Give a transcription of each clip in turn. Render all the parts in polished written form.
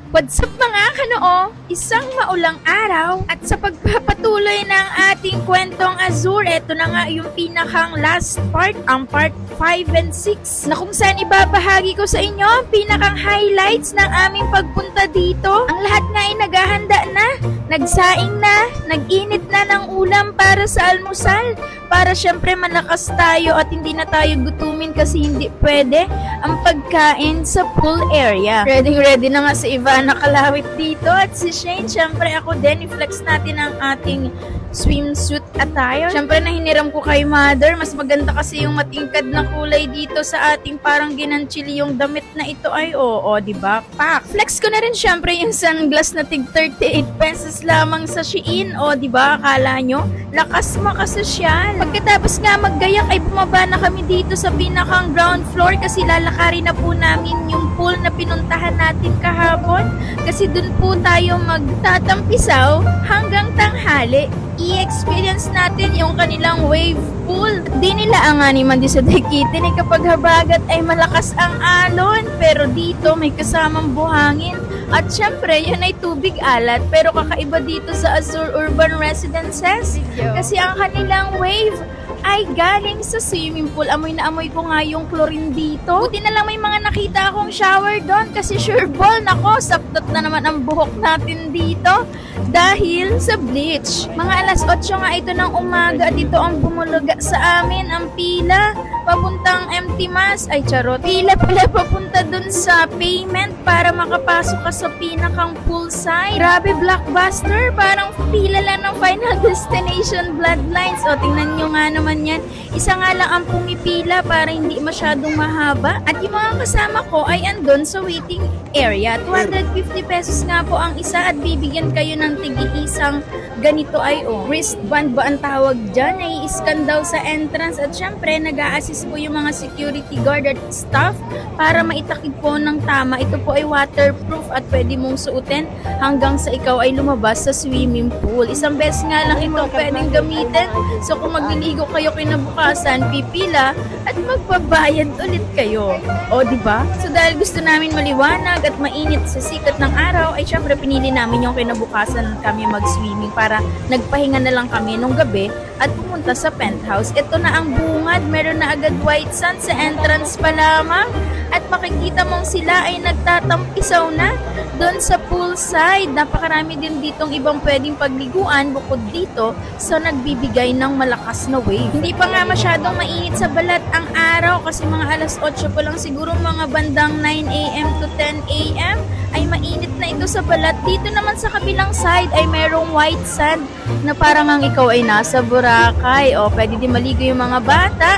What's up mga kanoo? Isang maulang araw at sa pagpapatuloy ng ating kwentong Azur, eto na nga yung pinakang last part, ang part 5 and 6 na kung saan ibabahagi ko sa inyo ang pinakang highlights ng aming pagpunta dito. Ang lahat nga ay naghahanda na, nagsaing na, nag-init na ng ulam para sa almusal, para syempre malakas tayo at hindi na tayo gutumin kasi hindi pwede ang pagkain sa pool area. Ready na nga si Ivana Kalawit dito at si Shane. Syempre ako din, i-flex natin ang ating swimsuit attire. Syempre nahiniram ko kay mother, mas maganda kasi yung matingkad na kulay dito sa ating parang ginanchili yung damit na ito ay diba? Pak! Flex ko na rin syempre yung sunglass na tig 38 pesos lamang sa Shein, diba? Akala nyo? Lakas makasosyal. Pagkatapos nga maggayak ay bumaba na kami dito sa pinakang ground floor kasi lalakarin na po namin yung pool na pinuntahan natin kahapon kasi dun po tayo magtatampisaw hanggang tanghali. I-experience natin yung kanilang wave pool. Di nila ang man di sa Dakitin kapag habagat ay malakas ang alon, pero dito may kasamang buhangin. At syempre, yan ay tubig alat, pero kakaiba dito sa Azur Urban Residences kasi ang kanilang wave ay galing sa swimming pool. Amoy na amoy ko nga yung chlorine dito. Buti na lang may mga nakita akong shower doon kasi sure ball, nako, saptot na naman ang buhok natin dito dahil sa bleach. Mga alas 8 nga ito ng umaga at ito ang bumulaga sa amin ang pila papuntang empty mass. Ay charot, pila pala papunta dun sa payment para makapasok ka sa pinakang poolside. Grabe, blockbuster, parang pila lang ng Final Destination Bloodlines. Tingnan nyo nga naman yan. Isa nga lang ang pumipila para hindi masyadong mahaba. At yung mga kasama ko ay andun sa waiting area. 250 pesos nga po ang isa at bibigyan kayo ng tigi-isang ganito ay wristband ba ang tawag dyan? Nai-scan daw sa entrance at syempre nag-a-assist po yung mga security guard at staff para maitakip po ng tama. Ito po ay waterproof at pwede mong suotin hanggang sa ikaw ay lumabas sa swimming pool. Isang beses nga lang ito pwedeng gamitin. So kung magliligo kayo kinabukasan, pipila at magbabayad ulit kayo. Diba? So dahil gusto namin maliwanag at mainit sa sikat ng araw, ay syempre pinili namin yung kinabukasan kami mag-swimming para nagpahinga na lang kami nung gabi at pumunta sa penthouse. Ito na ang bungad, meron na agad white sand sa entrance pa lamang at makikita mong sila ay nagtatampisaw na doon sa poolside. Napakarami din ditong ibang pwedeng pagliguan bukod dito sa nagbibigay ng malakas na wave. Hindi pa nga masyadong mainit sa balat ang araw kasi mga alas 8 pa lang siguro, mga bandang 9 AM to 10 AM ay mainit na ito sa balat. Dito naman sa kabilang side ay merong white sand na parang ang ikaw ay nasa Boracay. Pwede din maligo yung mga bata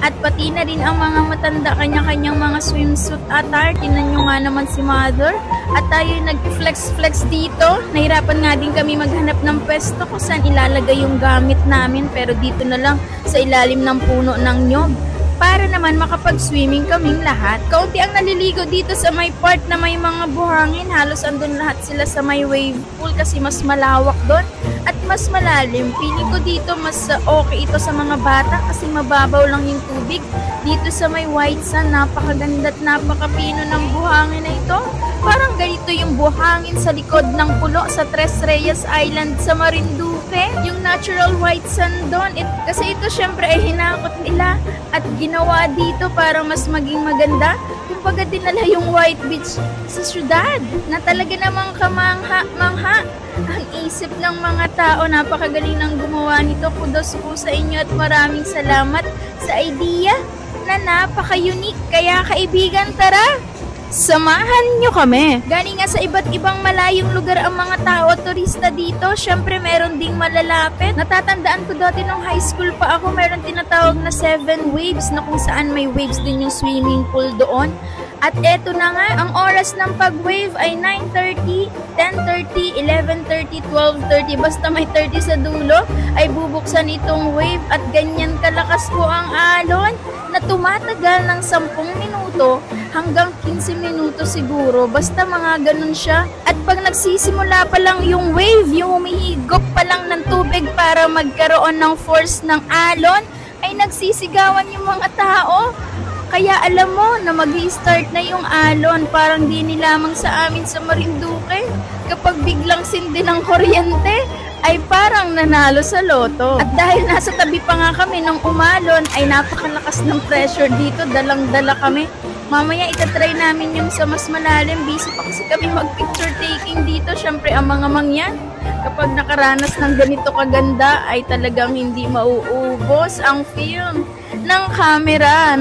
at pati na rin ang mga matanda, kanya-kanyang mga swimsuit attire. Tingnan nyo nga naman si mother. At tayo nag-flex dito. Nahirapan nga din kami maghanap ng pwesto kung saan ilalagay yung gamit namin. Pero dito na lang sa ilalim ng puno ng nyog para naman makapag-swimming kaming lahat. Kaunti ang naliligo dito sa may part na may mga buhangin. Halos andun lahat sila sa may wave pool kasi mas malawak doon at mas malalim. Feeling ko dito mas okay ito sa mga bata kasi mababaw lang yung tubig. Dito sa may white sand, napakaganda at napakapino ng buhangin na ito. Parang ganito yung buhangin sa likod ng pulo sa Tres Reyes Island sa Marinduque. Yung natural white sand doon. Kasi ito syempre ay hinakot nila at ginawa dito para mas maging maganda. Kumbaga dinala yung white beach sa syudad na talaga namang kamangha-mangha. Ang isip ng mga tao, napakagaling ng gumawa nito. Kudos po sa inyo at maraming salamat sa idea na napaka-unique. Kaya kaibigan, tara! Samahan nyo kami. Galing nga sa iba't ibang malayong lugar ang mga tao at turista dito. Syempre meron ding malalapit. Natatandaan ko dati nung high school pa ako, meron tinatawag na 7 waves na kung saan may waves din yung swimming pool doon. At eto na nga, ang oras ng pag-wave ay 9:30, 10:30, 11:30, 12:30. Basta may 30 sa dulo, ay bubuksan itong wave at ganyan kalakas po ang alon na tumatagal ng 10 minuto hanggang 15 minuto siguro. Basta mga ganun siya. At pag nagsisimula pa lang yung wave, yung humihigop pa lang ng tubig para magkaroon ng force ng alon, ay nagsisigawan yung mga tao. Kaya alam mo na mag-i-start na yung alon, parang di nilamang sa amin sa Marinduque. Kapag biglang sindi ng kuryente, ay parang nanalo sa loto. At dahil nasa tabi pa nga kami nung umalon, ay napakalakas ng pressure dito, dalang-dala kami. Mamaya itatry namin yung sa mas malalim. Busy pa kasi kami mag-picture taking dito. Syempre, amang-amang yan. Kapag nakaranas ng ganito kaganda, ay talagang hindi mauubos ang film ng camera.